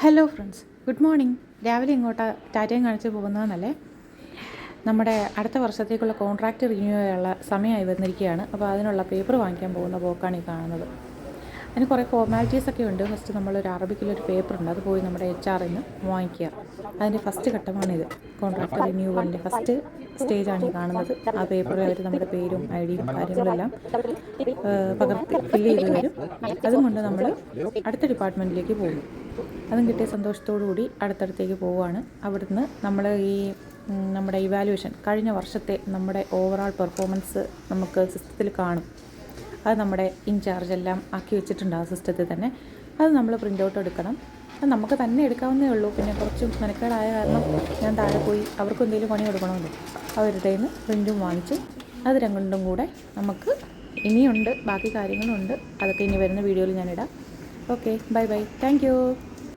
Hello friends, good morning. രാവിലെ ഇങ്ങോട്ട് ടാറ്റയും കാണിച്ച് പോകുന്നതെന്നല്ലേ. നമ്മുടെ അടുത്ത വർഷത്തേക്കുള്ള കോൺട്രാക്റ്റ് റിന്യൂ ചെയ്യാനുള്ള സമയമായി വന്നിരിക്കുകയാണ്. അപ്പോൾ അതിനുള്ള പേപ്പർ വാങ്ങിക്കാൻ പോകുന്ന പോക്കാണ് ഈ കാണുന്നത്. അതിന് കുറേ ഫോർമാലിറ്റീസൊക്കെ ഉണ്ട്. ഫസ്റ്റ് നമ്മളൊരു അറബിക്കിലൊരു പേപ്പറുണ്ട്, അത് പോയി നമ്മുടെ HR-ൽ നിന്ന് വാങ്ങിക്കുക. അതിൻ്റെ ഫസ്റ്റ് ഘട്ടമാണിത്. കോൺട്രാക്റ്റ് റിന്യൂവലിൻ്റെ ഫസ്റ്റ് സ്റ്റേജാണ് ഈ കാണുന്നത്. ആ പേപ്പറിൽ അവർ നമ്മുടെ പേരും ID-യും കാര്യങ്ങളെല്ലാം പകർത്തി ഫില്ല് ചെയ്ത് തരും. അതുകൊണ്ട് നമ്മൾ അടുത്ത ഡിപ്പാർട്ട്മെൻറ്റിലേക്ക് പോകും. അതും കിട്ടിയ സന്തോഷത്തോടു കൂടി അടുത്തടുത്തേക്ക് പോവുകയാണ്. അവിടുന്ന് നമ്മൾ നമ്മുടെ ഇവാലുവേഷൻ, കഴിഞ്ഞ വർഷത്തെ നമ്മുടെ ഓവറോൾ പെർഫോമൻസ് നമുക്ക് സിസ്റ്റത്തിൽ കാണും. അത് നമ്മുടെ ഇൻചാർജ് എല്ലാം ആക്കി വെച്ചിട്ടുണ്ട് ആ സിസ്റ്റത്തിൽ തന്നെ. അത് നമ്മൾ പ്രിൻ്റ് ഔട്ട് എടുക്കണം. അത് നമുക്ക് തന്നെ എടുക്കാവുന്നേ ഉള്ളൂ. പിന്നെ കുറച്ച് മെനക്കേടായ കാരണം ഞാൻ താഴെ പോയി അവർക്ക് എന്തെങ്കിലും പണി കൊടുക്കണമല്ലോ. അവരുടെ നിന്ന് പ്രിൻറ്റും വാങ്ങിച്ച് അത് രണ്ടും കൂടെ നമുക്ക് ഇനിയുണ്ട്, ബാക്കി കാര്യങ്ങളുണ്ട്. അതൊക്കെ ഇനി വരുന്ന വീഡിയോയിൽ ഞാനിടാം. Okay, bye bye, thank U.